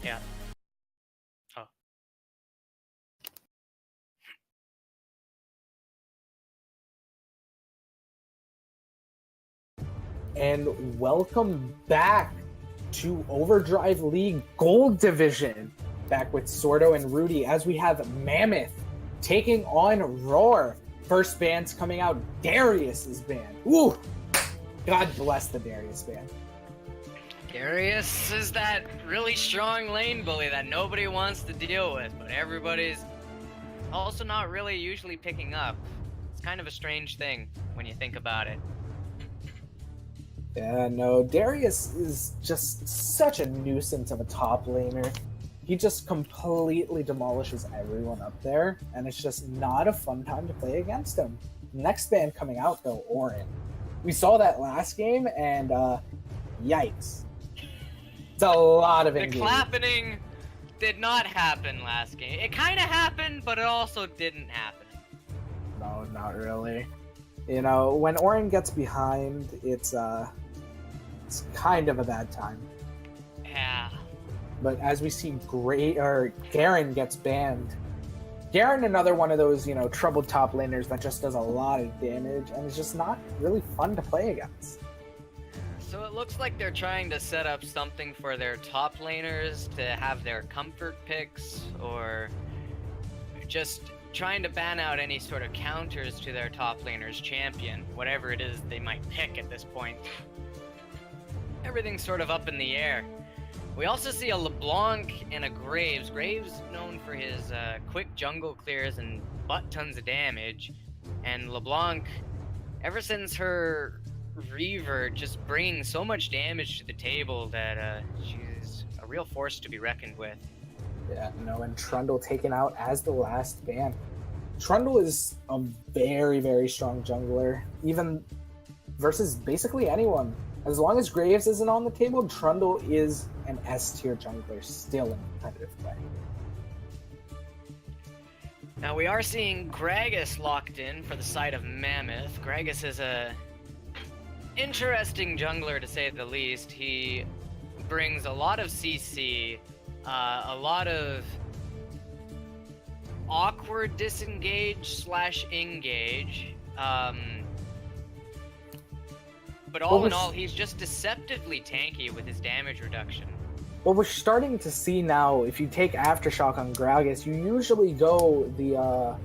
Yeah. Oh. And welcome back to Overdrive League Gold Division. Back with Sordo and Rudy as we have Mammoth taking on Rawr. First band's coming out, Darius's band. Ooh! God bless the Darius band. Darius is that really strong lane bully that nobody wants to deal with, but everybody's also not really usually picking up. It's kind of a strange thing when you think about it. Yeah, no, Darius is just such a nuisance of a top laner. He just completely demolishes everyone up there, and it's just not a fun time to play against him. Next band coming out, though, Orin. We saw that last game, and yikes. It's a lot of engagement. The clapping did not happen last game. It kind of happened, but it also didn't happen. No, not really. You know, when Orin gets behind, it's kind of a bad time. Yeah. But as we see, Garen gets banned. Garen, another one of those, troubled top laners that just does a lot of damage and is just not really fun to play against. So it looks like they're trying to set up something for their top laners to have their comfort picks, or just trying to ban out any sort of counters to their top laner's champion, whatever it is they might pick at this point. Everything's sort of up in the air. We also see a LeBlanc and a Graves. Graves known for his quick jungle clears and butt tons of damage. And LeBlanc, ever since her revert, just bringing so much damage to the table that she's a real force to be reckoned with. Yeah, and Trundle taken out as the last ban. Trundle is a very, very strong jungler, even versus basically anyone. As long as Graves isn't on the table, Trundle is an S-tier jungler still in a competitive play. Now we are seeing Gragas locked in for the side of Mammoth. Gragas is a interesting jungler to say the least. He brings a lot of CC, a lot of awkward disengage / engage. But all in all, he's just deceptively tanky with his damage reduction. What we're starting to see now, if you take Aftershock on Gragas, you usually go the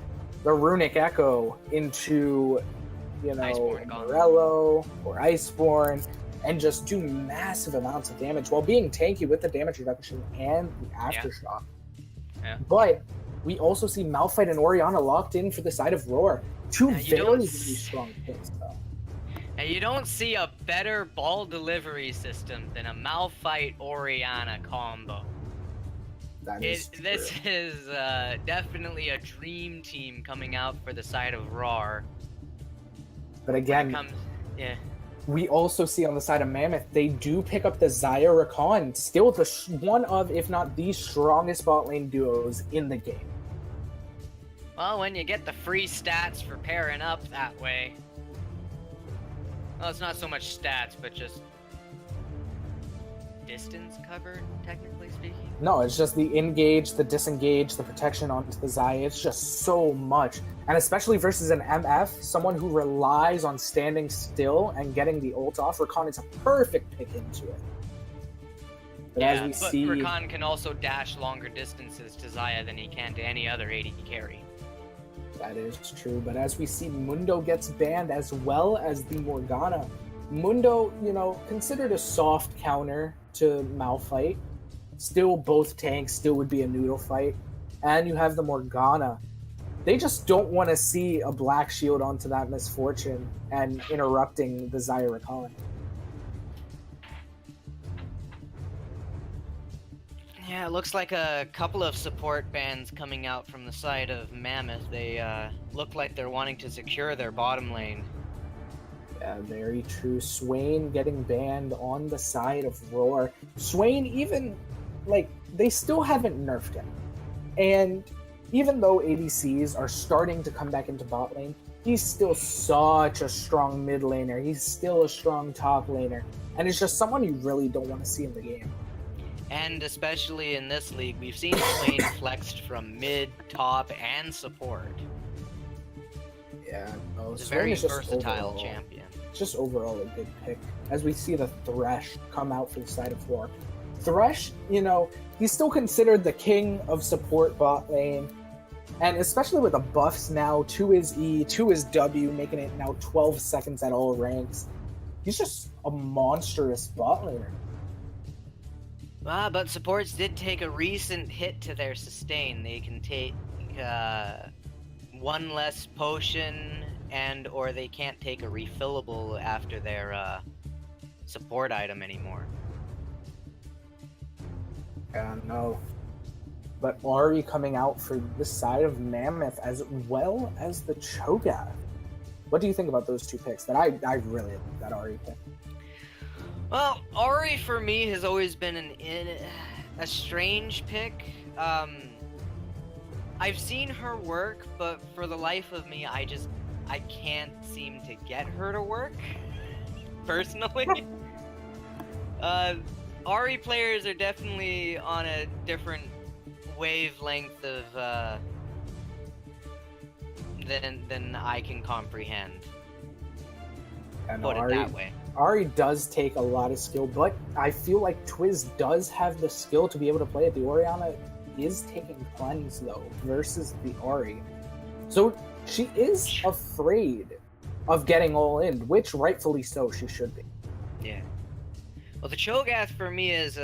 Runic Echo into, Morello or Iceborne, and just do massive amounts of damage while being tanky with the damage reduction and the Aftershock. Yeah. But we also see Malphite and Orianna locked in for the side of Rawr. Two very strong picks, though. Now, you don't see a better ball delivery system than a Malphite Orianna combo. This is definitely a dream team coming out for the side of Rawr. But again, we also see on the side of Mammoth, they do pick up the Xayah Rakan, still one of, if not the strongest bot lane duos in the game. Well, when you get the free stats for pairing up that way. Well, it's not so much stats, but just distance covered, technically speaking. No, it's just the engage, the disengage, the protection onto the Xayah. It's just so much. And especially versus an MF, someone who relies on standing still and getting the ult off, Rakan is a perfect pick into it. But Rakan can also dash longer distances to Xayah than he can to any other AD carry. That is true, but as we see, Mundo gets banned as well as the Morgana. Mundo, considered a soft counter to Malphite. Still both tanks, still would be a noodle fight. And you have the Morgana. They just don't want to see a black shield onto that Misfortune and interrupting the Xayah Rakan. Yeah, it looks like a couple of support bans coming out from the side of Mammoth. They look like they're wanting to secure their bottom lane. Yeah, very true. Swain getting banned on the side of Rawr. Swain even, they still haven't nerfed him. And even though ADCs are starting to come back into bot lane, he's still such a strong mid laner. He's still a strong top laner. And it's just someone you really don't want to see in the game. And especially in this league, we've seen Swain flexed from mid, top, and support. Yeah, no, He's a Swain very is just versatile overall, champion. just overall a good pick. As we see the Thresh come out for the side of Rawr. Thresh, you know, he's still considered the king of support bot lane. And especially with the buffs now to his E, to his W, making it now 12 seconds at all ranks. He's just a monstrous bot laner. But supports did take a recent hit to their sustain. They can take one less potion, or they can't take a refillable after their support item anymore. Yeah, no. But Ahri coming out for the side of Mammoth as well as the Cho'Gath. What do you think about those two picks? That I really like that Ahri pick. Well, Ahri for me has always been a strange pick. I've seen her work, but for the life of me, I can't seem to get her to work. Personally. Ahri players are definitely on a different wavelength of than I can comprehend. And Put it that way. Ahri does take a lot of skill, but I feel like Twiz does have the skill to be able to play it. The Orianna is taking cleanse though versus the Ahri, so she is afraid of getting all in, which rightfully so she should be. Yeah. Well, the Cho'Gath for me is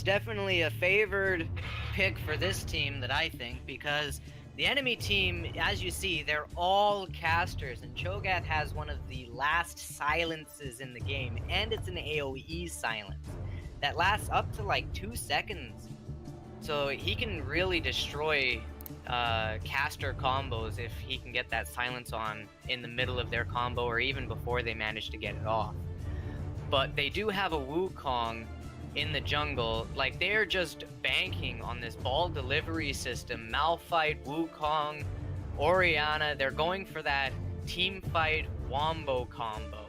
definitely a favored pick for this team that I think, because the enemy team, as you see, they're all casters, and Cho'Gath has one of the last silences in the game, and it's an AoE silence that lasts up to like 2 seconds. So he can really destroy caster combos if he can get that silence on in the middle of their combo or even before they manage to get it off. But they do have a Wukong in the jungle. Like, they're just banking on this ball delivery system. Malphite, Wukong, Orianna, they're going for that team fight wombo combo.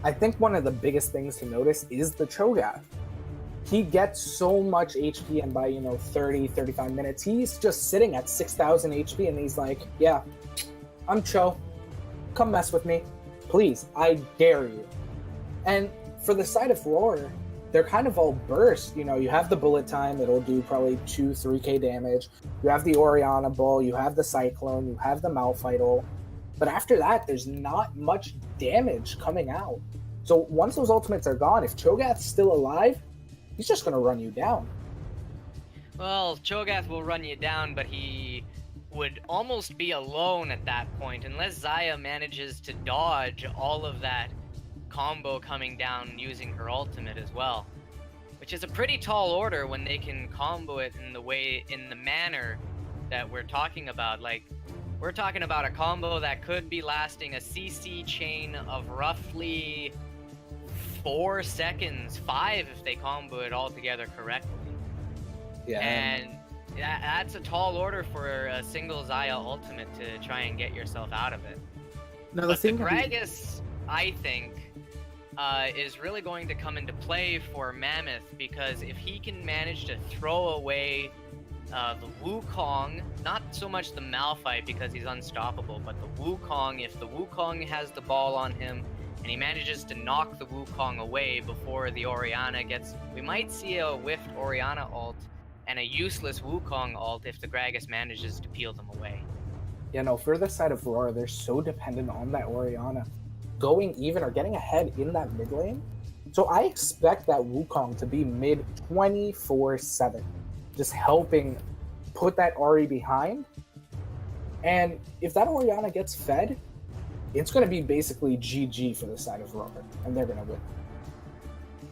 I think one of the biggest things to notice is the Cho'Gath. He gets so much HP, and by 30, 35 minutes, he's just sitting at 6,000 HP, and he's like, yeah, I'm Cho. Come mess with me. Please, I dare you. And for the side of Rawr, they're kind of all burst. You have the bullet time that'll do probably 2-3k damage. You have the Orianna ball, you have the Cyclone, you have the Malphite ult. But after that, there's not much damage coming out. So once those ultimates are gone, if Cho'Gath's still alive, he's just going to run you down. Well, Cho'Gath will run you down, but he would almost be alone at that point, unless Xayah manages to dodge all of that combo coming down using her ultimate as well, which is a pretty tall order when they can combo it in the manner that we're talking about. Like, we're talking about a combo that could be lasting a CC chain of roughly 4 seconds, 5 if they combo it all together correctly. Yeah, and that's a tall order for a single Xayah ultimate to try and get yourself out of it. No, but the Gragas, I think, is really going to come into play for Mammoth, because if he can manage to throw away the Wukong, not so much the Malphite because he's unstoppable, but the Wukong, if the Wukong has the ball on him and he manages to knock the Wukong away before the Orianna gets, we might see a whiffed Orianna ult and a useless Wukong ult if the Gragas manages to peel them away. For the side of Rawr, they're so dependent on that Orianna going even or getting ahead in that mid lane. So I expect that Wukong to be mid 24/7, just helping put that Ahri behind. And if that Orianna gets fed, it's going to be basically GG for the side of Rawr, and they're going to win.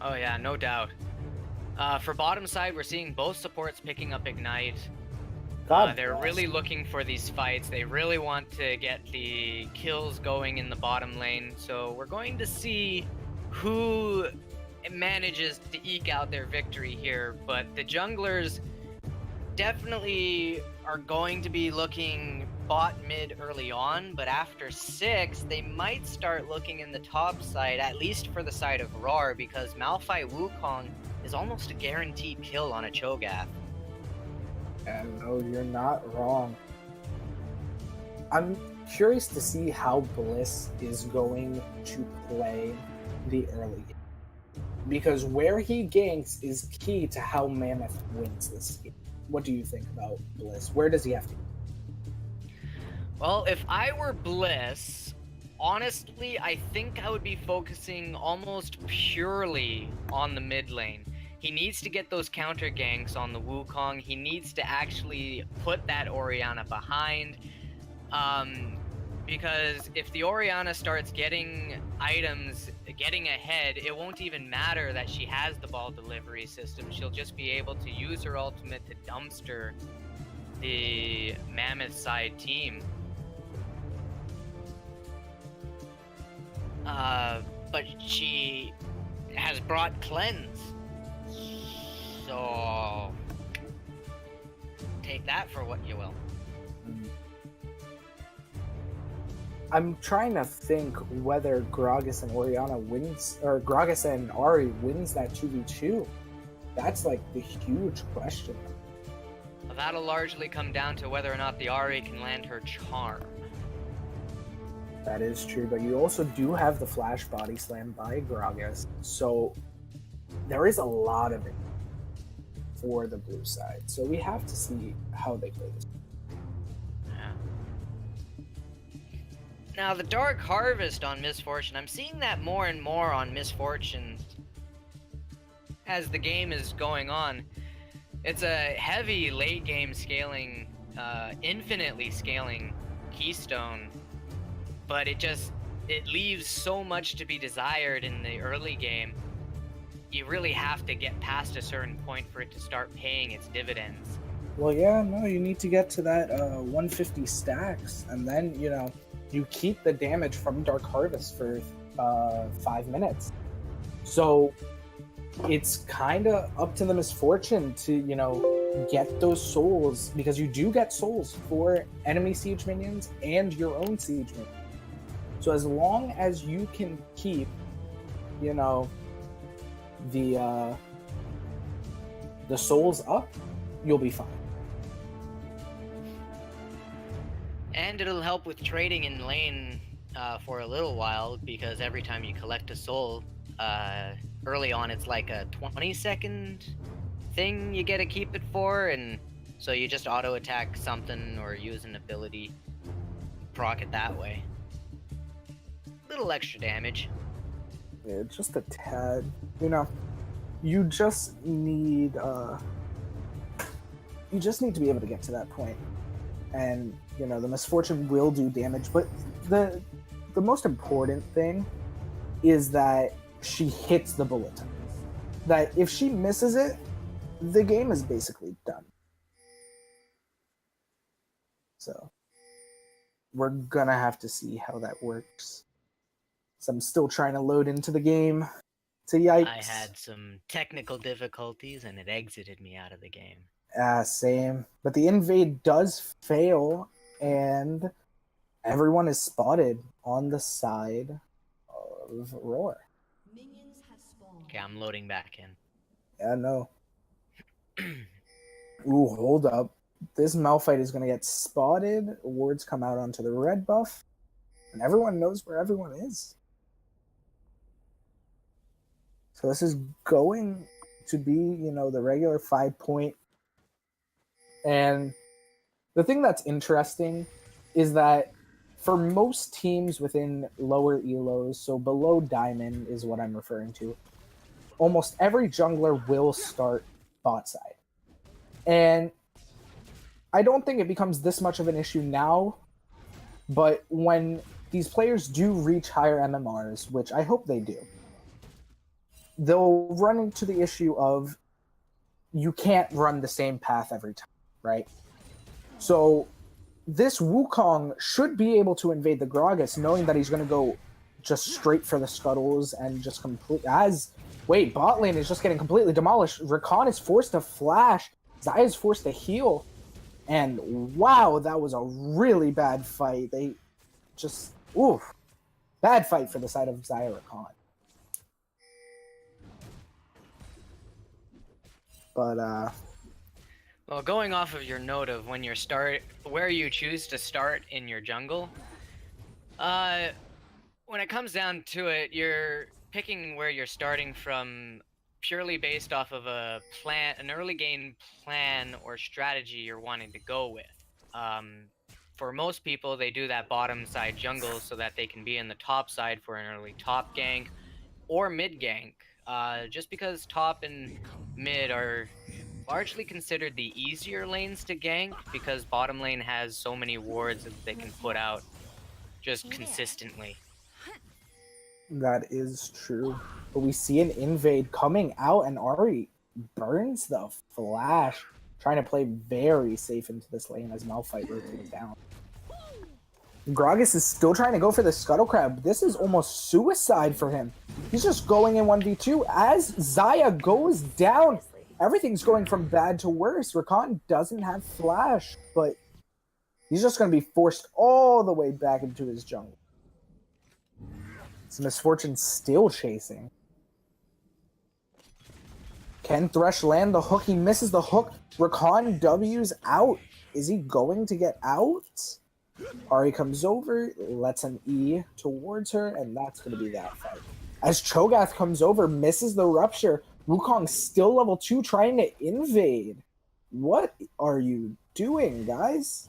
Oh yeah, no doubt. For bottom side, we're seeing both supports picking up Ignite. They're really looking for these fights. They really want to get the kills going in the bottom lane. So we're going to see who manages to eke out their victory here. But the junglers definitely are going to be looking bot mid early on. But after 6, they might start looking in the top side, at least for the side of Rawr, because Malphite Wukong is almost a guaranteed kill on a Cho'Gath. And no, you're not wrong. I'm curious to see how Bliss is going to play the early game. Because where he ganks is key to how Mammoth wins this game. What do you think about Bliss? Where does he have to go? Well, if I were Bliss, honestly, I think I would be focusing almost purely on the mid lane. He needs to get those counter ganks on the Wukong. He needs to actually put that Orianna behind. Because if the Orianna starts getting items, getting ahead, it won't even matter that she has the ball delivery system. She'll just be able to use her ultimate to dumpster the Mammoth side team. But she has brought cleanse, so take that for what you will. I'm trying to think whether Gragas and Orianna wins, or Gragas and Ahri wins that 2v2. That's like the huge question. That'll largely come down to whether or not the Ahri can land her charm. That is true, but you also do have the flash body slam by Gragas, so there is a lot of it for the blue side. So we have to see how they play this. Yeah. Now the Dark Harvest on Misfortune, I'm seeing that more and more on Misfortune as the game is going on. It's a heavy late game scaling, infinitely scaling keystone. But it leaves so much to be desired in the early game. You really have to get past a certain point for it to start paying its dividends. Well, yeah, no, you need to get to that 150 stacks, and then, you keep the damage from Dark Harvest for 5 minutes. So it's kind of up to the Misfortune to, get those souls, because you do get souls for enemy siege minions and your own siege minions. So as long as you can keep, the souls up, you'll be fine. And it'll help with trading in lane for a little while, because every time you collect a soul, early on it's like a 20-second thing you get to keep it for, and so you just auto attack something or use an ability, proc it that way. Little extra damage. Yeah, just a tad. You just need to be able to get to that point. And, the Misfortune will do damage, but the most important thing is that she hits the bullet time. That if she misses it, the game is basically done. So we're gonna have to see how that works. So I'm still trying to load into the game. So yikes. I had some technical difficulties and it exited me out of the game. Same. But the invade does fail, and everyone is spotted on the side of Rawr. Okay, I'm loading back in. Yeah, no. Ooh, hold up. This Malphite is going to get spotted. Wards come out onto the red buff, and everyone knows where everyone is. So this is going to be, the regular 5-point. And the thing that's interesting is that for most teams within lower elos, so below Diamond is what I'm referring to, almost every jungler will start bot side. And I don't think it becomes this much of an issue now, but when these players do reach higher MMRs, which I hope they do, they'll run into the issue of you can't run the same path every time, right? So this Wukong should be able to invade the Gragas, knowing that he's going to go just straight for the scuttles and just complete wait, bot lane is just getting completely demolished. Rakan is forced to flash. Xayah is forced to heal. And wow, that was a really bad fight. They just, bad fight for the side of Xayah Rakan. But Well, going off of your note of where you choose to start in your jungle, when it comes down to it, you're picking where you're starting from purely based off of an early game plan or strategy you're wanting to go with. Um, for most people, they do that bottom side jungle so that they can be in the top side for an early top gank or mid gank. Just because top and mid are largely considered the easier lanes to gank because bottom lane has so many wards that they can put out just consistently. that is true. But we see an invade coming out, and Ari burns the flash, trying to play very safe into this lane as Malphite rotates down. Gragas is still trying to go for the Scuttle Crab. This is almost suicide for him. He's just going in 1v2 as Xayah goes down. Everything's going from bad to worse. Rakan doesn't have flash, but he's just going to be forced all the way back into his jungle. It's Misfortune still chasing. Can Thresh land the hook? He misses the hook. Rakan W's out. Is he going to get out? Ari comes over, lets an E towards her, and that's going to be that fight. As Cho'Gath comes over, misses the rupture. Wukong still level 2 trying to invade. What are you doing, guys?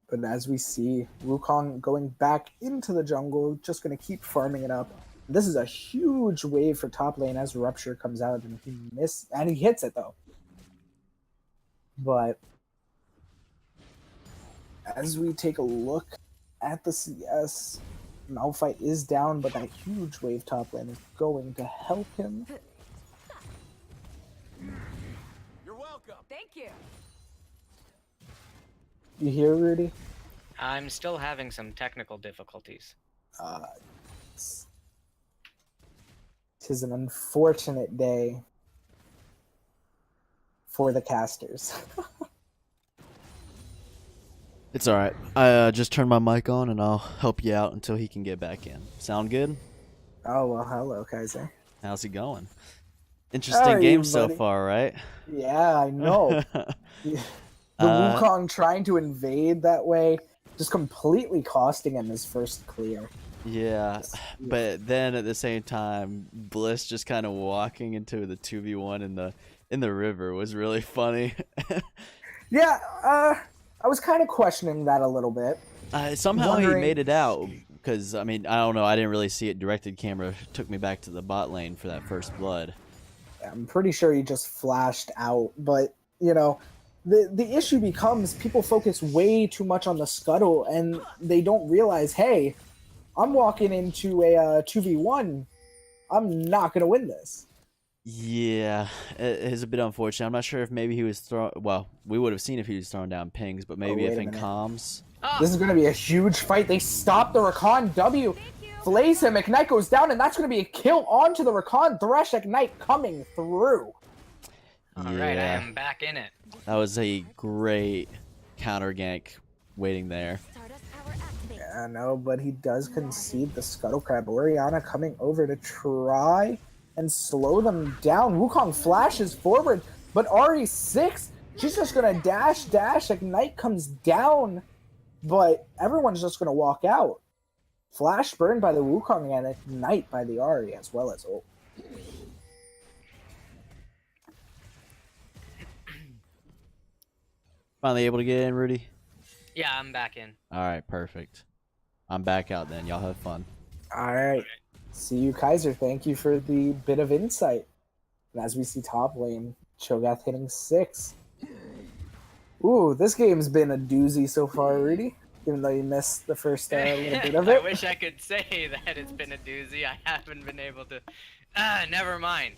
But as we see, Wukong going back into the jungle, just going to keep farming it up. This is a huge wave for top lane as Rupture comes out, and he hits it though. But as we take a look at the CS, Malphite is down, but that huge wave top lane is going to help him. You're welcome. Thank you. You hear, Rudy? I'm still having some technical difficulties. Tis an unfortunate day for the casters. It's alright. I just turned my mic on and I'll help you out until he can get back in. Sound good? Oh, well, hello, Kaiser. How's it going? How Interesting are game you, so buddy? far, right? Yeah, I know. The Wukong trying to invade that way, just completely costing him his first clear. Yeah, but then at the same time, Bliss just kind of walking into the 2v1 in the river was really funny. Yeah, I was kind of questioning that a little bit. Somehow he Wondering- made it out because I mean I don't know, I didn't really see it directed. Camera took me back to the bot lane for that first blood. I'm pretty sure he just flashed out, but you know, the issue becomes people focus way too much on the scuttle and they don't realize, hey, I'm walking into a 2v1. I'm not gonna win this. Yeah, it is a bit unfortunate. I'm not sure if maybe he was throwing. Well, we would have seen if he was throwing down pings, but maybe wait if a in minute. comms. This is gonna be a huge fight. They stop the Rakan W. Flays him. Ignite goes down, and that's gonna be a kill onto the Rakan. Thresh Ignite coming through. Alright, I Yeah. am back in it. That was a great counter gank waiting there. Yeah, no, but he does concede the Scuttle Crab. Orianna coming over to try and slow them down. Wukong flashes forward, but Ari6, she's just gonna dash. Ignite comes down, but everyone's just gonna walk out. Flash burned by the Wukong and Ignite by the Ari as well as ult. Finally able to get in, Rudy? Yeah, I'm back in. Alright, perfect. I'm back out then. Y'all have fun. All right. See you, Kaiser. Thank you for the bit of insight. And as we see top lane, Cho'Gath hitting 6. Ooh, this game's been a doozy so far, Rudy. Even though you missed the first little bit of I it. wish I could say that it's been a doozy. I haven't been able to. Never mind.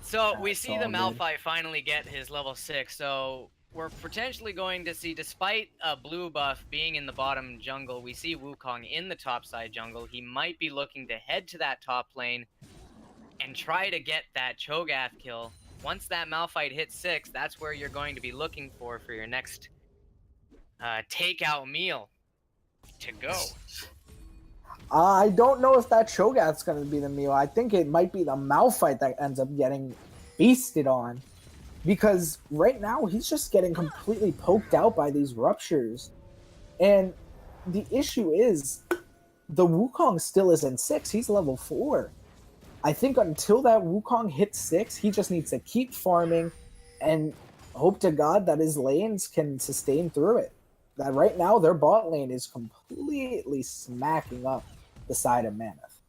So we That's see the all good. Malphite finally get his level 6. So we're potentially going to see, despite a blue buff being in the bottom jungle, we see Wukong in the top side jungle. He might be looking to head to that top lane and try to get that Cho'Gath kill. Once that Malphite hits 6, that's where you're going to be looking for your next takeout meal to go. I don't know if that Cho'Gath's going to be the meal. I think it might be the Malphite that ends up getting feasted on. Because right now, he's just getting completely poked out by these ruptures. And the issue is, the Wukong still isn't 6. He's level 4. I think until that Wukong hits 6, he just needs to keep farming and hope to God that his lanes can sustain through it. That right now, their bot lane is completely smacking up the side of Mammoth.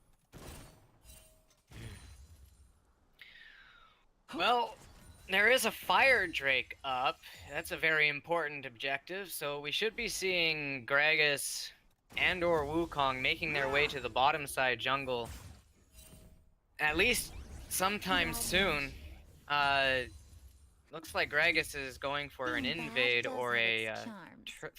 Well, there is a Fire Drake up. That's a very important objective, so we should be seeing Gragas and or Wukong making their way to the bottom side jungle at least sometime soon. Looks like Gragas is going for an invade or a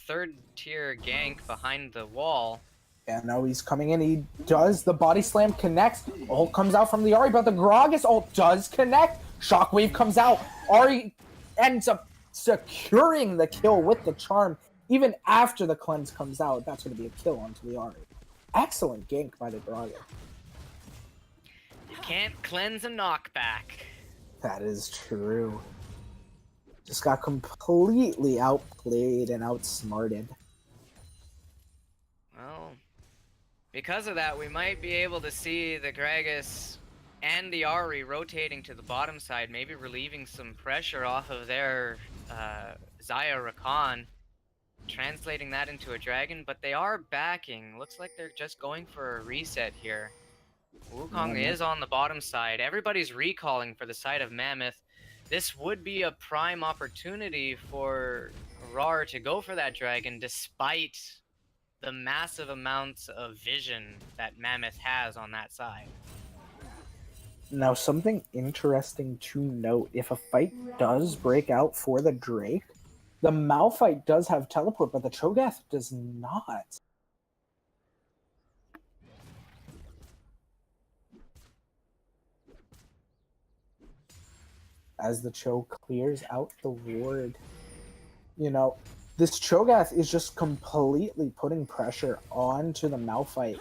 third tier gank behind the wall. Yeah, no, he's coming in. He does. The body slam connects. Ult comes out from the Ahri, but the Gragas ult does connect. Shockwave comes out. Ahri ends up securing the kill with the charm. Even after the cleanse comes out, that's going to be a kill onto the Ahri. Excellent gank by the Gragas. You can't cleanse a knockback. That is true. Just got completely outplayed and outsmarted. Well, because of that, we might be able to see the Gragas and the Ahri rotating to the bottom side, maybe relieving some pressure off of their Xayah Rakan, translating that into a dragon, but they are backing. Looks like they're just going for a reset here. Wukong is on the bottom side. Everybody's recalling for the side of Mammoth. This would be a prime opportunity for Rawr to go for that dragon, despite the massive amounts of vision that Mammoth has on that side. Now, something interesting to note, if a fight does break out for the Drake, the Malphite does have teleport, but the Cho'Gath does not. As the Cho clears out the ward, you know, this Cho'Gath is just completely putting pressure onto the Malphite.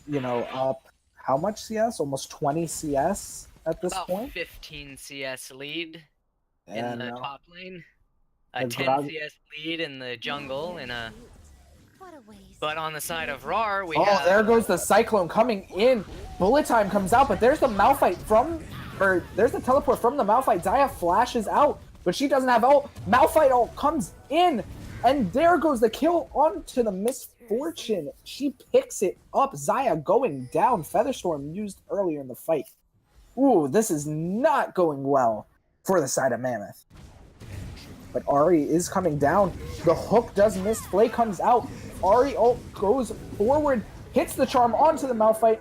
You know, up how much CS? Almost 20 CS at this About point? 15 CS lead Yeah, in the no. top lane. A The 10 Grog- CS lead in the jungle. What a waste. But on the side of Rawr, we Oh, have... there goes the Cyclone coming in. Bullet time comes out, but there's the Malphite there's the teleport from the Malphite. Xayah flashes out, but she doesn't have ult. Malphite ult comes in, and there goes the kill onto the Misfortune. She picks it up. Xayah going down. Featherstorm used earlier in the fight. Ooh, this is not going well for the side of Mammoth. But Ahri is coming down. The hook does miss. Flay comes out. Ahri ult goes forward, hits the charm onto the Malphite.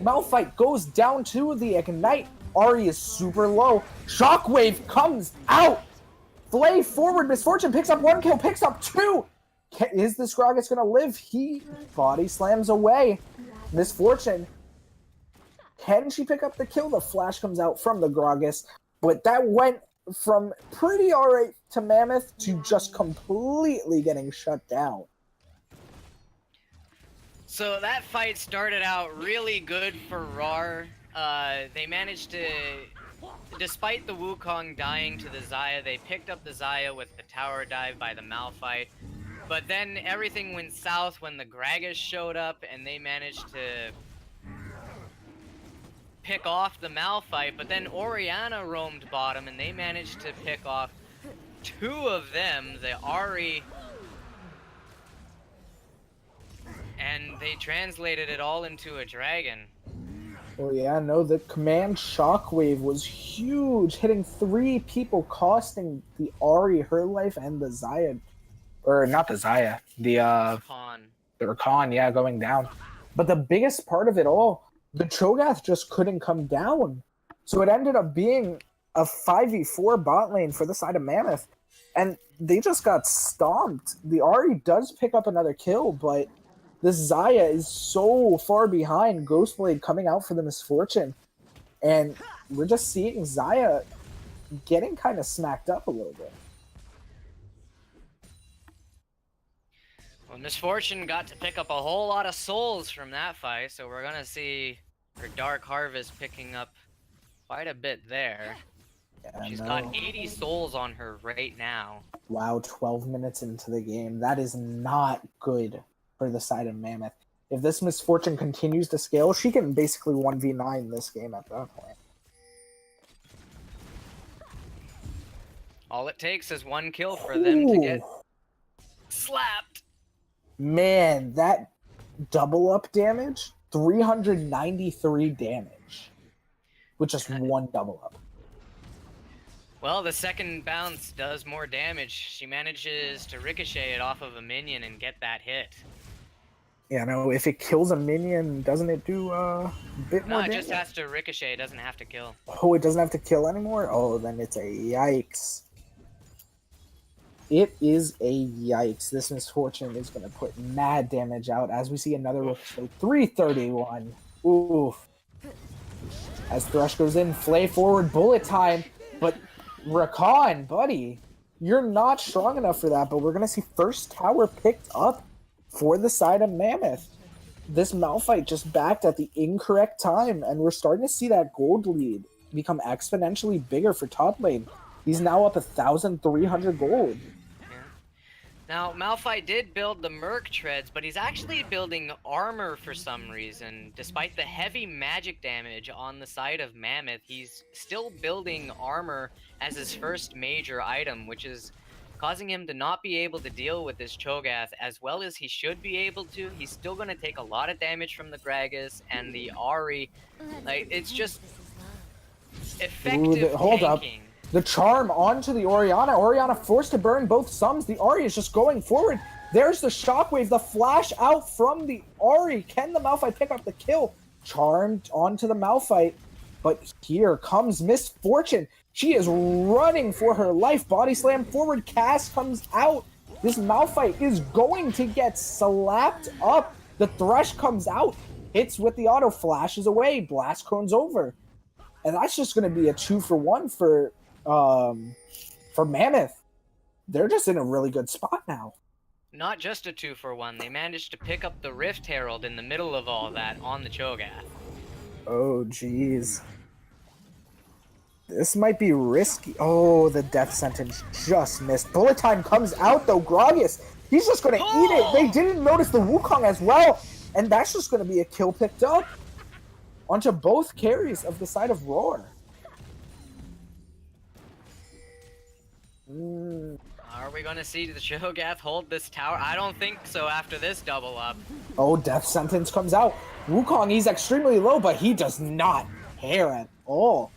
Malphite goes down to the Ignite. Ahri is super low. Shockwave comes out. Flay forward. Misfortune picks up 1 kill, picks up 2. Is this Gragas going to live? He body slams away. Misfortune. Can she pick up the kill? The flash comes out from the Gragas. But that went from pretty alright to Mammoth to just completely getting shut down. So that fight started out really good for Rawr. They managed to, despite the Wukong dying to the Xayah, they picked up the Xayah with the tower dive by the Malphite. But then everything went south when the Gragas showed up and they managed to pick off the Malphite. But then Orianna roamed bottom and they managed to pick off 2 of them, the Ahri, and they translated it all into a dragon. Oh yeah, no, the command Shockwave was huge, hitting 3 people, costing the Ahri her life and the Xayah, or not the Xayah, the Rakan, yeah, going down. But the biggest part of it all, the Cho'Gath just couldn't come down. So it ended up being a 5v4 bot lane for the side of Mammoth, and they just got stomped. The Ahri does pick up another kill, but this Xayah is so far behind. Ghostblade coming out for the Misfortune. And we're just seeing Xayah getting kind of smacked up a little bit. Well, Misfortune got to pick up a whole lot of souls from that fight, so we're gonna see her Dark Harvest picking up quite a bit there. Yeah, She's no. got 80 souls on her right now. Wow, 12 minutes into the game. That is not good for the side of Mammoth. If this Misfortune continues to scale, she can basically 1v9 this game at that point. All it takes is one kill for them to get Ooh. slapped. Man, that double up damage, 393 damage with just one double up. Well, the second bounce does more damage. She manages to ricochet it off of a minion and get that hit. Yeah, no, if it kills a minion, doesn't it do a bit No, more it damage? just has to ricochet. It doesn't have to kill. Oh, it doesn't have to kill anymore? Oh, then it's a yikes. It is a yikes. This Misfortune is going to put mad damage out as we see another ricochet. 331. Oof. As Thresh goes in, flay forward, bullet time. But Rakan, buddy, you're not strong enough for that. But we're going to see first tower picked up for the side of Mammoth. This Malphite just backed at the incorrect time. And we're starting to see that gold lead become exponentially bigger for top lane. He's now up 1,300 gold. Now, Malphite did build the Merc Treads, but he's actually building armor for some reason. Despite the heavy magic damage on the side of Mammoth, he's still building armor as his first major item, which is causing him to not be able to deal with this Cho'Gath as well as he should be able to. He's still going to take a lot of damage from the Gragas and the Ahri. Like, it's just effective Hold up. tanking. The charm onto the Orianna. Orianna forced to burn both sums. The Ahri is just going forward. There's the shockwave, the flash out from the Ahri. Can the Malphite pick up the kill? Charmed onto the Malphite. But here comes Misfortune. She is running for her life. Body slam forward. Cast comes out. This Malphite is going to get slapped up. The Thresh comes out. Hits with the auto. Flashes away. Blast Cone's over. And that's just going to be a 2-for-1 for Mammoth. They're just in a really good spot now. Not just a 2-for-1, they managed to pick up the Rift Herald in the middle of all that on the Cho'Gath. Oh, jeez. This might be risky. Oh, the death sentence just missed. Bullet time comes out, though. Gragas, he's just going to eat it. They didn't notice the Wukong as well. And that's just going to be a kill picked up onto both carries of the side of Rawr. Are we going to see the Cho'Gath hold this tower? I don't think so after this double up. Oh, death sentence comes out. Wukong, he's extremely low, but he does not care at all.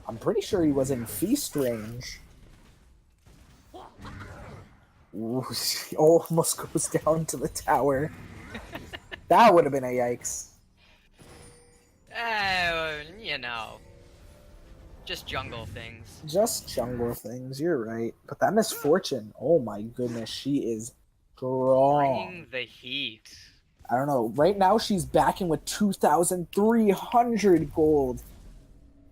I'm pretty sure he was in feast range. Ooh, she almost goes down to the tower. That would have been a yikes. You know. Just jungle things. Just jungle things, you're right. But that Misfortune, oh my goodness, she is strong. Bringing the heat. I don't know. Right now, she's backing with 2,300 gold.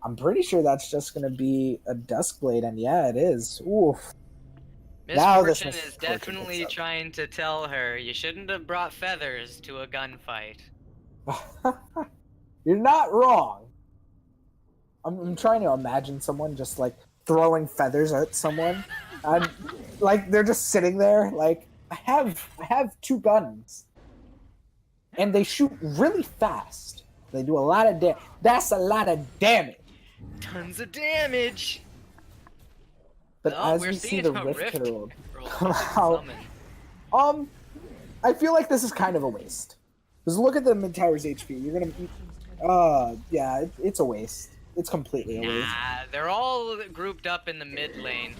I'm pretty sure that's just going to be a Duskblade, and yeah, it is. Oof. Misfortune is definitely trying to tell her, you shouldn't have brought feathers to a gunfight. You're not wrong. I'm trying to imagine someone just, like, throwing feathers at someone. And, like, they're just sitting there, like, I have 2 guns. And they shoot really fast. They do a lot of damage. That's a lot of damage. Tons of damage. But Oh, as we're we see seeing the a Rift Rift Herald Herald come out, summon. I feel like this is kind of a waste. Because look at the mid tower's HP. You're gonna, yeah, it's a waste. It's completely a waste. Nah, they're all grouped up in the mid lane.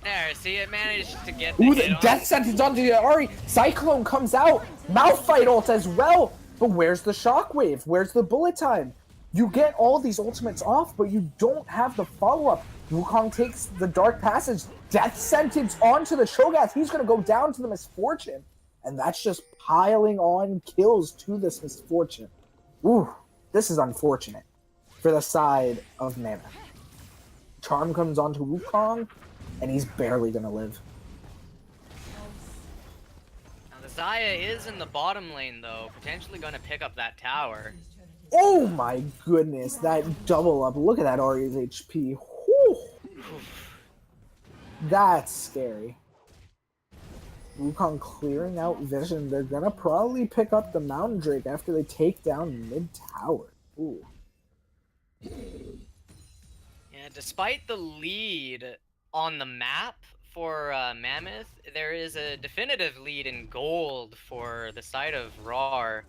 There, see, it managed to get the Ooh, hit the on. death sentence onto the Ahri. Cyclone comes out. Malphite ult as well. But where's the shockwave? Where's the bullet time? You get all these ultimates off, but you don't have the follow-up. Wukong takes the Dark Passage. Death sentence onto the Cho'Gath. He's going to go down to the Misfortune. And that's just piling on kills to this Misfortune. Ooh, this is unfortunate for the side of Mammoth. Charm comes onto Wukong. and he's barely gonna live. Now the Zaya is in the bottom lane though, potentially going to pick up that tower. Oh my goodness, that double up. Look at that Ari's HP. Whew. That's scary. Wukong clearing out vision. They're gonna probably pick up the Mountain Drake after they take down mid tower. Ooh. Yeah, despite the lead on the map for Mammoth, there is a definitive lead in gold for the side of Rawr,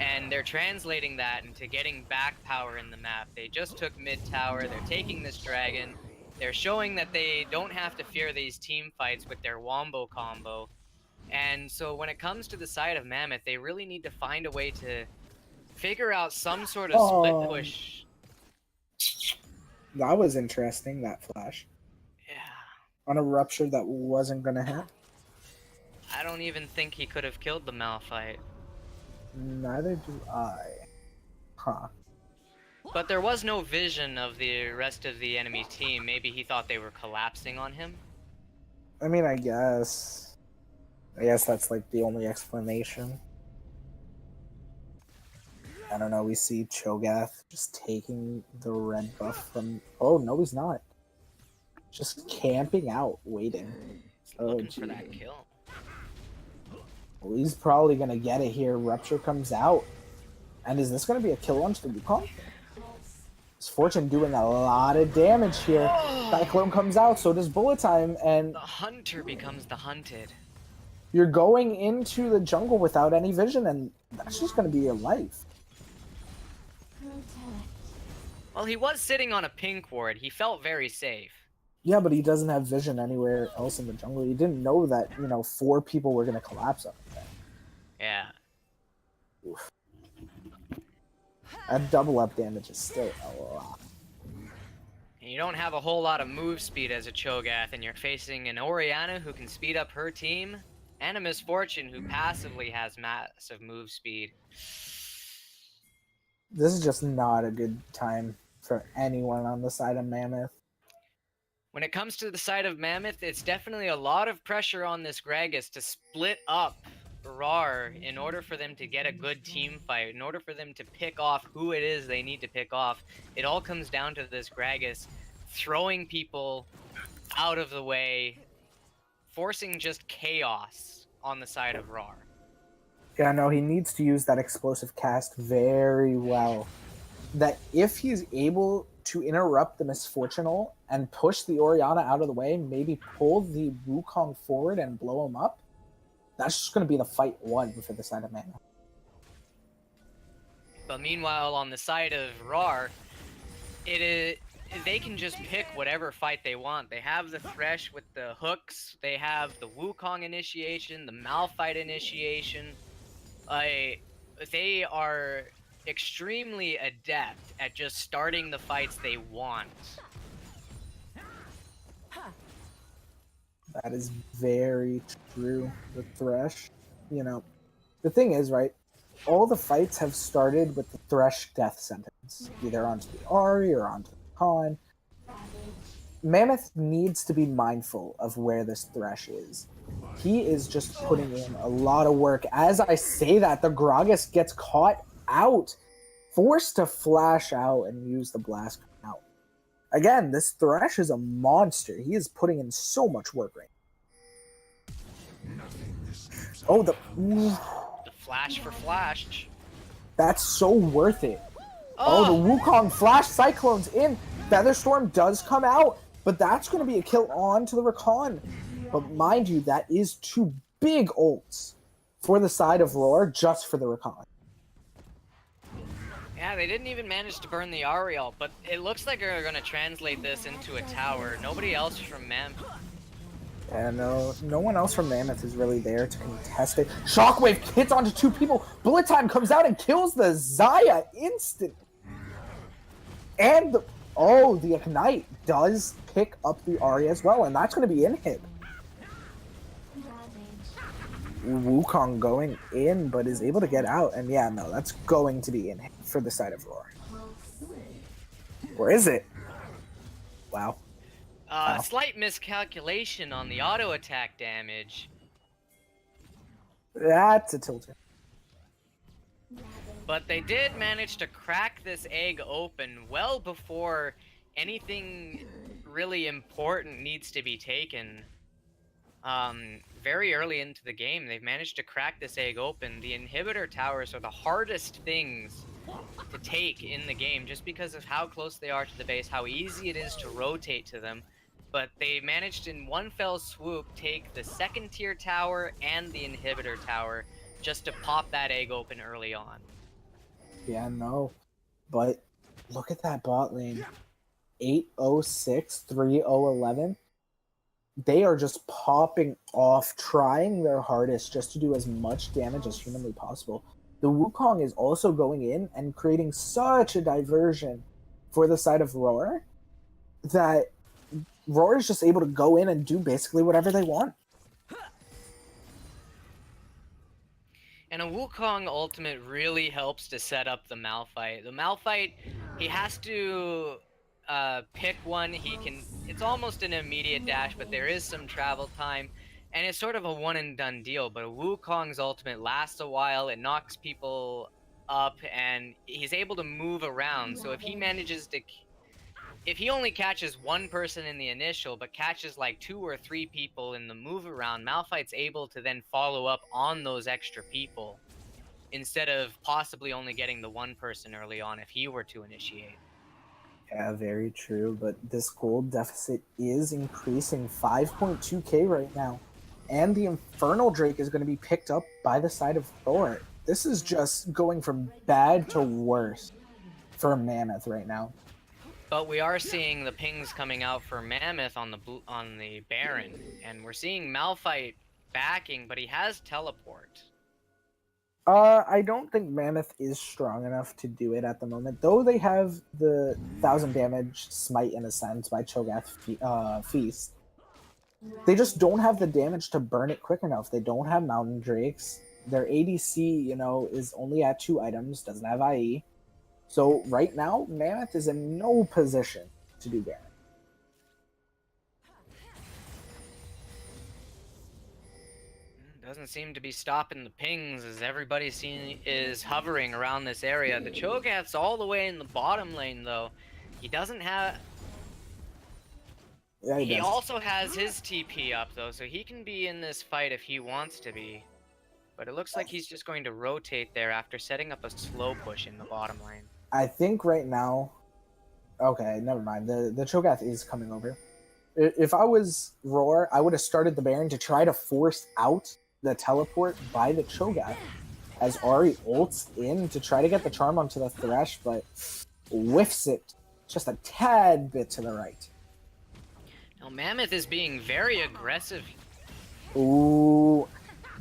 and they're translating that into getting back power in the map. They just took mid tower, they're taking this dragon, they're showing that they don't have to fear these team fights with their wombo combo. And so when it comes to the side of Mammoth, they really need to find a way to figure out some sort of split push. That was interesting, that flash. Yeah. On a rupture that wasn't gonna hit. I don't even think he could have killed the Malphite. Neither do I. Huh. But there was no vision of the rest of the enemy team. Maybe he thought they were collapsing on him. I mean, I guess that's like the only explanation. I don't know, we see Cho'Gath just taking the red buff from... Oh, no, he's not. Just camping out, waiting. Looking for that kill. Well, he's probably going to get it here. Rupture comes out. And is this going to be a kill launch to Wukong? Misfortune doing a lot of damage here. Cyclone comes out, so does Bullet Time, and... The hunter becomes the hunted. You're going into the jungle without any vision, and that's just going to be your life. Well, he was sitting on a pink ward. He felt very safe. Yeah, but he doesn't have vision anywhere else in the jungle. He didn't know that, 4 people were going to collapse up there. Yeah. Oof. That double up damage is still a lot. And you don't have a whole lot of move speed as a Cho'Gath, and you're facing an Orianna who can speed up her team, and a Misfortune who passively has massive move speed. This is just not a good time for anyone on the side of Mammoth. When it comes to the side of Mammoth, it's definitely a lot of pressure on this Gragas to split up Rawr in order for them to get a good team fight, in order for them to pick off who it is they need to pick off. It all comes down to this Gragas throwing people out of the way, forcing just chaos on the side of Rawr. Yeah, no, he needs to use that explosive cast very well. That if he's able to interrupt the Misfortunal and push the Orianna out of the way, maybe pull the Wukong forward and blow him up, that's just going to be the fight won for the side of Mammoth. But meanwhile, on the side of Rawr, they can just pick whatever fight they want. They have the Thresh with the hooks, they have the Wukong initiation, the Malphite initiation. They are extremely adept at just starting the fights they want. That is very true. The Thresh, the thing is, right, all the fights have started with the Thresh death sentence, either onto the Ahri or onto the Khan. Mammoth needs to be mindful of where this Thresh is. He is just putting in a lot of work. As I say that, the Gragas gets caught out, forced to flash out and use the blast out. Again, this Thresh is a monster. He is putting in so much work right now. Oh, the flash for flash. That's so worth it. Oh, the Wukong flash Cyclone's in. Featherstorm does come out, but that's going to be a kill on to the Rakan. But mind you, that is 2 big ults for the side of Rawr, just for the Rakan. Yeah, they didn't even manage to burn the Ariel, but it looks like they're going to translate this into a tower. Nobody else from Mammoth. Yeah, no one else from Mammoth is really there to contest it. Shockwave hits onto 2 people. Bullet Time comes out and kills the Zaya instantly. And the Ignite does pick up the Ahri as well, and that's going to be inhib. Wukong going in, but is able to get out, and yeah, no, that's going to be inhib for the side of Rawr. Or is it? Wow. Wow. Slight miscalculation on the auto attack damage. That's a tilter. But they did manage to crack this egg open well before anything really important needs to be taken. Very early into the game, they've managed to crack this egg open. The inhibitor towers are the hardest things to take in the game just because of how close they are to the base, how easy it is to rotate to them. But they managed in one fell swoop take the second tier tower and the inhibitor tower just to pop that egg open early on. Yeah, no. But look at that bot lane. 806, 3011. They are just popping off, trying their hardest just to do as much damage as humanly possible. The Wukong is also going in and creating such a diversion for the side of Rawr that Rawr is just able to go in and do basically whatever they want. And a Wukong ultimate really helps to set up the Malphite. The Malphite, he has to pick one. It's almost an immediate dash, but there is some travel time. And it's sort of a one and done deal, but a Wukong's ultimate lasts a while, it knocks people up, and he's able to move around. So if he only catches one person in the initial, but catches like 2 or 3 people in the move around, Malphite's able to then follow up on those extra people, instead of possibly only getting the one person early on if he were to initiate. Yeah, very true, but this gold deficit is increasing 5.2k right now. And the Infernal Drake is going to be picked up by the side of Thor. This is just going from bad to worse for Mammoth right now. But we are seeing the pings coming out for Mammoth on the Baron, and we're seeing Malphite backing, but he has teleport. I don't think Mammoth is strong enough to do it at the moment, though they have the 1000 damage smite in a sense by Cho'Gath Feast. They just don't have the damage to burn it quick enough. They don't have Mountain Drakes. Their ADC, is only at 2 items, doesn't have IE. So right now, Mammoth is in no position to do Baron. Doesn't seem to be stopping the pings as everybody is hovering around this area. The Cho'Gath's all the way in the bottom lane though. He doesn't have... Yeah, he does. also has his TP up though, so he can be in this fight if he wants to be. But it looks like he's just going to rotate there after setting up a slow push in the bottom lane. I think right now... Okay, never mind. The Cho'Gath is coming over. If I was Rawr, I would have started the Baron to try to force out the teleport by the Cho'Gath as Ahri ults in to try to get the charm onto the Thresh, but whiffs it just a tad bit to the right. Now Mammoth is being very aggressive. Ooh,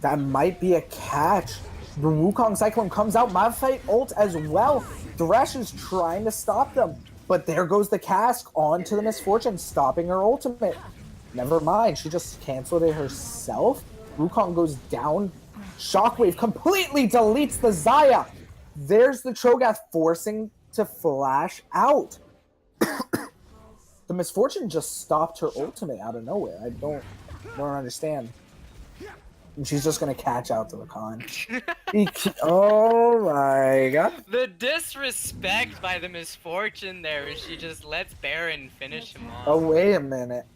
that might be a catch. The Wukong Cyclone comes out, Malphite ult as well. Thresh is trying to stop them, but there goes the cask onto the Misfortune, stopping her ultimate. Never mind, she just canceled it herself. Wukong goes down. Shockwave completely deletes the Xayah. There's the Cho'Gath forcing to flash out. The Misfortune just stopped her ultimate out of nowhere. I don't understand. And she's just gonna catch out to the con. Oh my god. The disrespect by the Misfortune there is she just lets Baron finish him off. Oh, wait a minute.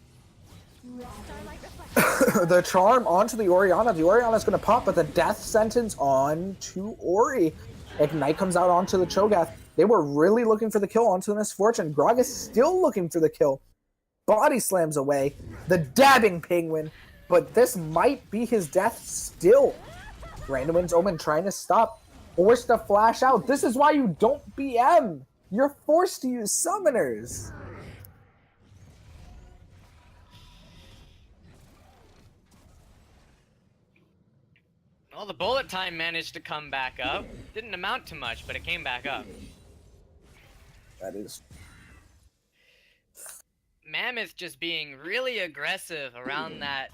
The charm onto the Orianna. The Orianna's gonna pop, but the death sentence on to Ori. Ignite comes out onto the Cho'Gath. They were really looking for the kill onto the Misfortune. Grog is still looking for the kill. Body slams away. The dabbing penguin. But this might be his death still. Random's Omen trying to stop. Forced to flash out. This is why you don't BM. You're forced to use summoners. Well, the bullet time managed to come back up. Didn't amount to much, but it came back up. That is... Mammoth just being really aggressive around that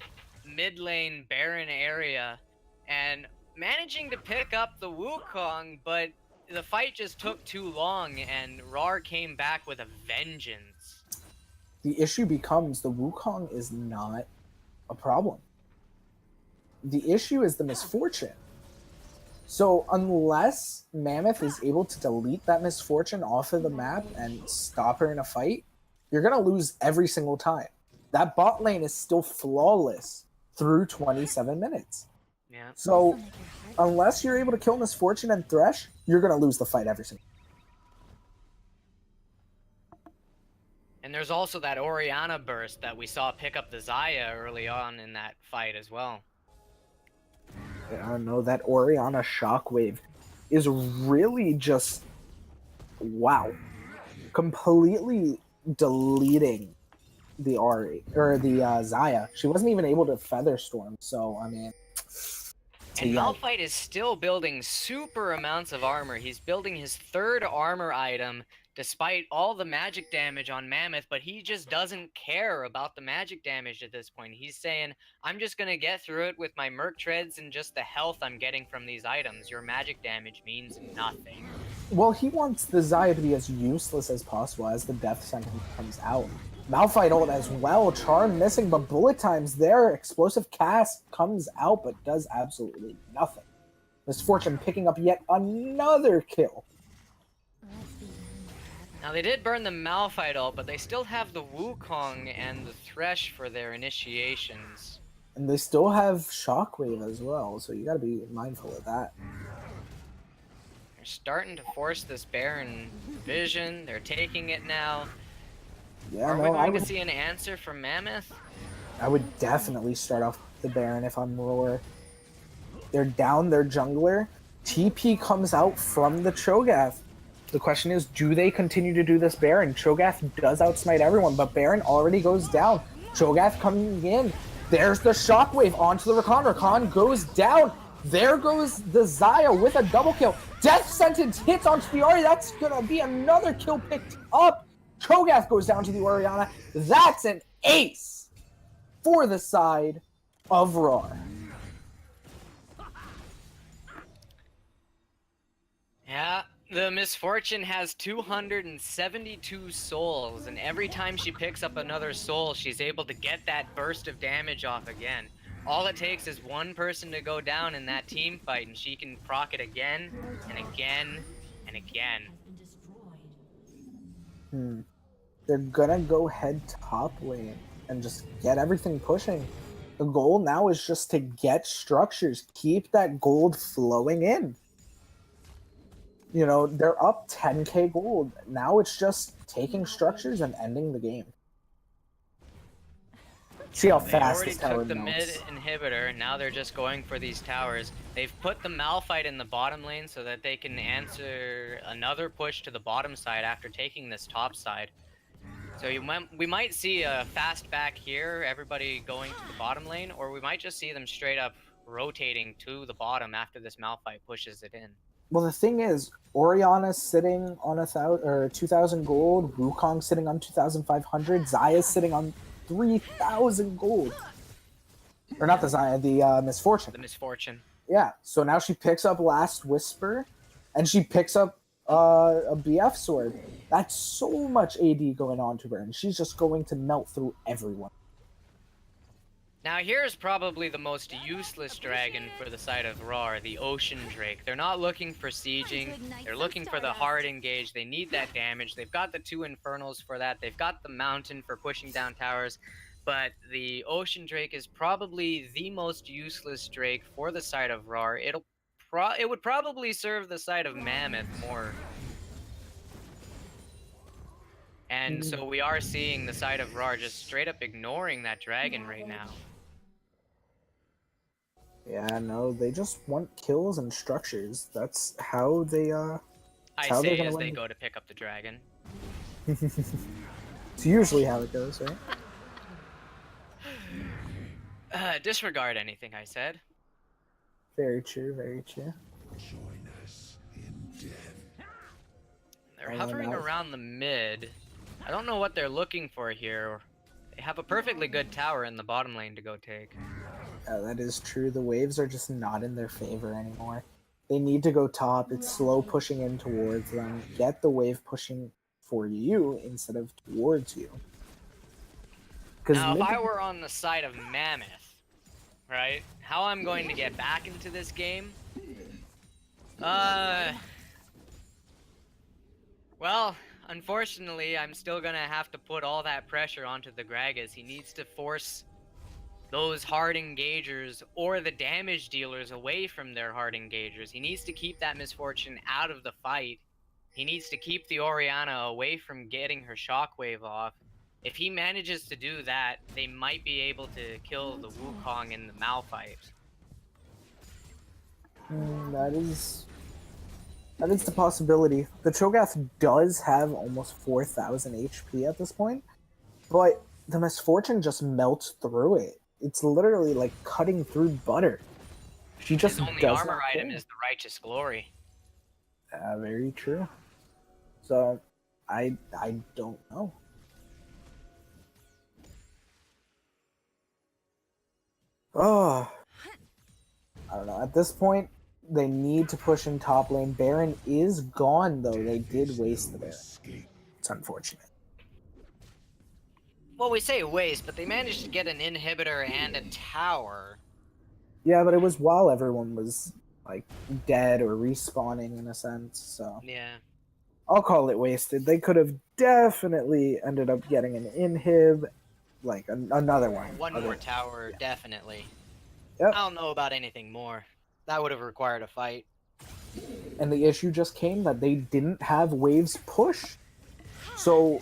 mid lane Baron area and managing to pick up the Wukong, but the fight just took too long and Rawr came back with a vengeance. The issue becomes the Wukong is not a problem. The issue is the misfortune. So unless Mammoth is able to delete that misfortune off of the map and stop her in a fight, you're going to lose every single time. That bot lane is still flawless through 27 minutes. Yeah. So unless you're able to kill Misfortune and Thresh, you're going to lose the fight every single time. And there's also that Orianna burst that we saw pick up the Xayah early on in that fight as well. I don't know, that Orianna shockwave is really just, wow, completely deleting the Ahri, or the Xayah. She wasn't even able to Featherstorm, so, I mean... And Malphite is still building super amounts of armor. He's building his 3rd armor item despite all the magic damage on Mammoth, but he just doesn't care about the magic damage at this point. He's saying, I'm just going to get through it with my Merc Treads and just the health I'm getting from these items. Your magic damage means nothing. Well, he wants the Xayah to be as useless as possible as the death sentence comes out. Malphite ult as well, Charm missing, but bullet time's there. Explosive cast comes out, but does absolutely nothing. Misfortune picking up yet another kill. Now they did burn the Malphite ult, but they still have the Wukong and the Thresh for their initiations. And they still have Shockwave as well, so you gotta be mindful of that. They're starting to force this Baron vision. They're taking it now. Yeah, Are no, we going I to see an answer from Mammoth? would definitely start off the Baron if I'm Rawr. They're down their jungler. TP comes out from the Cho'Gath. The question is, do they continue to do this Baron? Cho'Gath does outsmite everyone, but Baron already goes down. Cho'Gath coming in. There's the Shockwave onto the Rakan. Rakan goes down. There goes the Xayah with a double kill. Death Sentence hits onto the Ahri. That's gonna be another kill picked up. Cho'Gath goes down to the Orianna. That's an ace for the side of Rawr. Yeah, the Misfortune has 272 souls, and every time she picks up another soul, she's able to get that burst of damage off again. All it takes is one person to go down in that team fight, and she can proc it again, and again, and again. They're gonna go head top lane and just get everything pushing. The goal now is just to get structures, keep that gold flowing in. You know, they're up 10k gold. Now it's just taking structures and ending the game. See how They fast already this tower took the mid melts. inhibitor, now they're just going for these towers. They've put the Malphite in the bottom lane so that they can answer another push to the bottom side after taking this top side. So we might see a fast back here, everybody going to the bottom lane, or we might just see them straight up rotating to the bottom after this Malphite pushes it in. Well, the thing is, Orianna's sitting on 2,000 gold. Wukong sitting on 2,500. Xayah's sitting on 3,000 gold. Or not the Xayah, the Misfortune. The Misfortune. Yeah. So now she picks up Last Whisper, and she picks up a BF sword. That's so much AD going on to her, and she's just going to melt through everyone. Now here's probably the most useless dragon for the side of Rawr, the Ocean Drake. They're not looking for sieging, they're looking for the hard engage, they need that damage, they've got the 2 Infernals for that, they've got the Mountain for pushing down towers, but the Ocean Drake is probably the most useless Drake for the side of Rawr. It would probably serve the side of Mammoth more. And so we are seeing the side of Rawr just straight up ignoring that dragon right now. Yeah, no, they just want kills and structures. That's how they, I how they're say gonna as win. they go to pick up the dragon. It's usually how it goes, right? Disregard anything I said. Very true, very true. They're Oh, hovering no. around the mid. I don't know what they're looking for here. They have a perfectly good tower in the bottom lane to go take. That is true. The waves are just not in their favor anymore. They need to go top. It's slow pushing in towards them. Get the wave pushing for you instead of towards you. Now, if I were on the side of Mammoth, right, how I'm going to get back into this game? Well, unfortunately, I'm still gonna have to put all that pressure onto the Gragas. He needs to force those hard engagers or the damage dealers away from their hard engagers. He needs to keep that Misfortune out of the fight. He needs to keep the Orianna away from getting her shockwave off. If he manages to do that, they might be able to kill the Wukong in the Malphite. That is the possibility. The Cho'Gath does have almost 4,000 HP at this point, but the Misfortune just melts through it. It's literally like cutting through butter. She just His only does armor not item care. is the Righteous Glory. Very true. So, I don't know. Oh, I don't know. At this point, they need to push in top lane. Baron is gone, though. They did waste the Baron. It's unfortunate. Well, we say waste, but they managed to get an inhibitor and a tower. Yeah, but it was while everyone was like dead or respawning in a sense. So Yeah. I'll call it wasted. They could have definitely ended up getting an inhib, like another one. One more tower, definitely. Yep. I don't know about anything more. That would have required a fight. And the issue just came that they didn't have waves push. So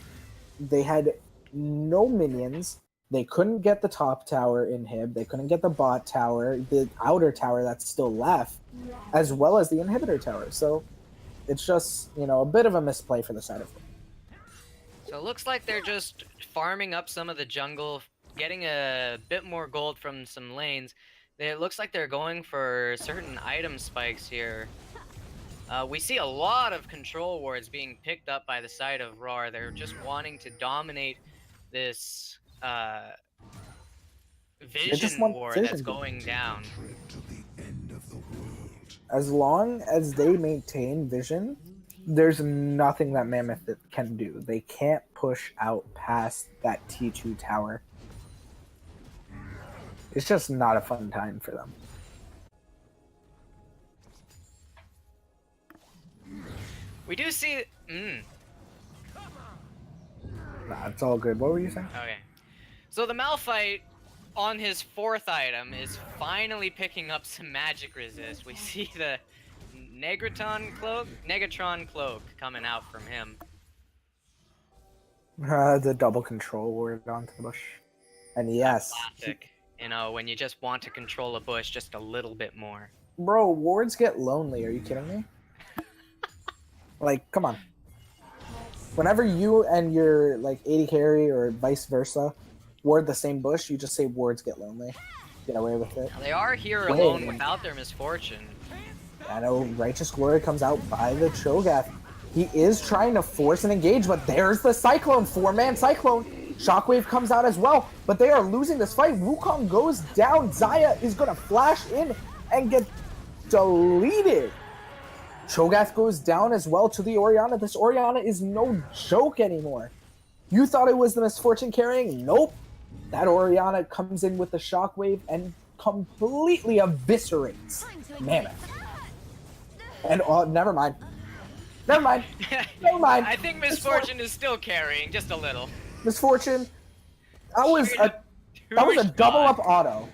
they had no minions. They couldn't get the top tower inhib. They couldn't get the bot tower, the outer tower that's still left, as well as the inhibitor tower. So it's just, a bit of a misplay for the side of them. So it looks like they're just farming up some of the jungle, getting a bit more gold from some lanes. It looks like they're going for certain item spikes here. We see a lot of control wards being picked up by the side of Rawr. They're just wanting to dominate this vision war that's going down. As long as they maintain vision, there's nothing that Mammoth can do. They can't push out past that T2 tower. It's just not a fun time for them. We do see... Nah, it's all good. What were you saying? Okay. So the Malphite, on his 4th item, is finally picking up some magic resist. We see the Negatron cloak coming out from him. The double control ward onto the bush. And yes. Classic. When you just want to control a bush just a little bit more. Bro, wards get lonely. Are you kidding me? Like, come on. Whenever you and your, 80 carry or vice versa ward the same bush, you just say wards get lonely. Get away with it. Now, they are here alone without their misfortune. I know Righteous Glory comes out by the Cho'Gath. He is trying to force an engage, but there's the Cyclone. 4-man Cyclone. Shockwave comes out as well, but they are losing this fight. Wukong goes down. Xayah is going to flash in and get deleted. Cho'Gath goes down as well to the Orianna. This Orianna is no joke anymore. You thought it was the Misfortune carrying? Nope. That Orianna comes in with the Shockwave and completely eviscerates Mammoth. And never mind. Never mind. Never mind. I think Misfortune is still carrying, just a little. Misfortune. That was a double up auto.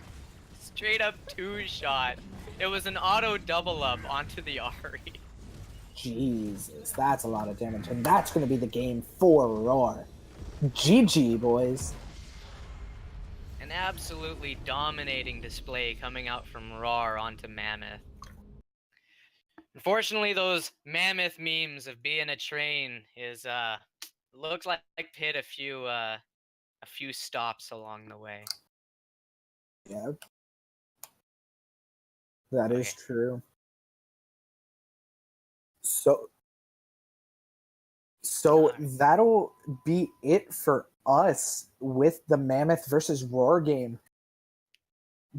Straight up 2-shot. It was an auto double up onto the Ahri. Jesus, that's a lot of damage, and that's going to be the game for Rawr. GG, boys. An absolutely dominating display coming out from Rawr onto Mammoth. Unfortunately, those Mammoth memes of being a train is looks like hit a few stops along the way. Yep. That is true. So that'll be it for us with the Mammoth versus Rawr game.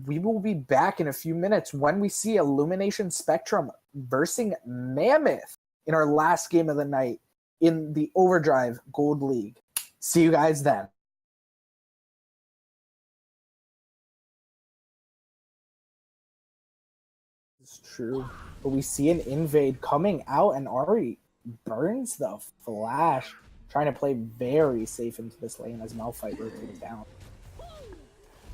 We will be back in a few minutes when we see Illumination Spectrum versus Mammoth in our last game of the night in the Overdrive Gold League. See you guys then. It's true. But we see an invade coming out, and Ari burns the flash, trying to play very safe into this lane as Malphite rotates down.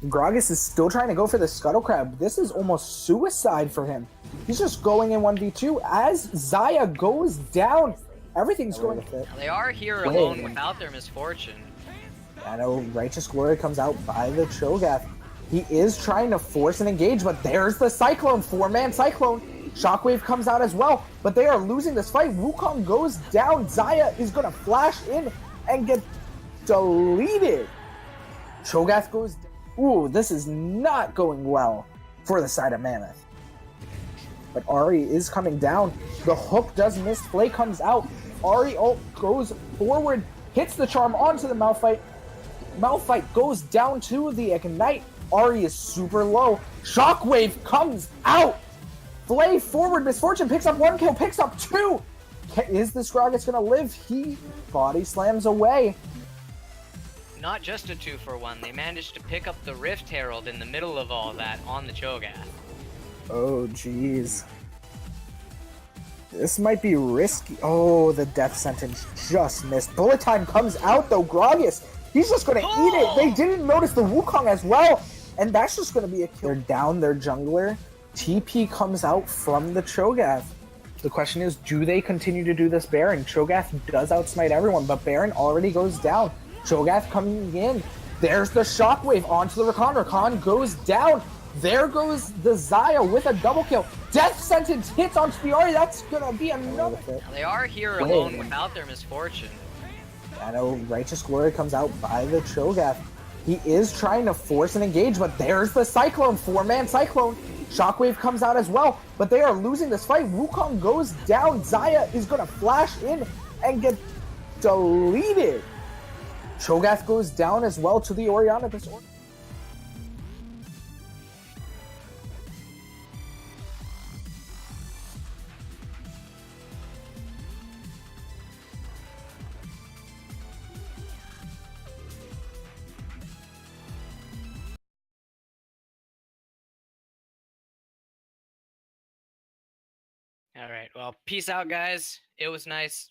Gragas is still trying to go for the Scuttle Crab. This is almost suicide for him. He's just going in 1v2 as Zaya goes down. Everything's going with it. They are here alone without their misfortune. I know Righteous Glory comes out by the Cho'Gath. He is trying to force an engage, but there's the Cyclone, 4-man Cyclone. Shockwave comes out as well, but they are losing this fight. Wukong goes down. Zaya is going to flash in and get deleted. Cho'Gath goes down. Ooh, this is not going well for the side of Mammoth. But Ari is coming down. The hook does miss. Flay comes out. Ari ult goes forward, hits the charm onto the Malphite. Malphite goes down to the Ignite. Ari is super low. Shockwave comes out. Flay forward. Misfortune picks up 1 kill, picks up 2. Is this Gragas going to live? He body slams away. Not just a 2-for-1, they managed to pick up the Rift Herald in the middle of all that on the Cho'Gath. Oh, jeez. This might be risky. Oh, the death sentence just missed. Bullet time comes out, though. Gragas, he's just going to eat it. They didn't notice the Wukong as well. And that's just going to be a kill. They're down their jungler. TP comes out from the Cho'Gath. The question is, do they continue to do this Baron? Cho'Gath does outsmite everyone, but Baron already goes down. Cho'Gath coming in. There's the Shockwave onto the Rakan. Rakan goes down. There goes the Zaya with a double kill. Death sentence hits on Spiari. That's gonna be another. They are here alone without their misfortune. I know Righteous Glory comes out by the Cho'Gath. He is trying to force an engage, but there's the Cyclone, 4-man Cyclone. Shockwave comes out as well, but they are losing this fight. Wukong goes down. Zaya is gonna flash in and get deleted. Cho'Gath goes down as well to the Orianna. Alright, well, peace out, guys. It was nice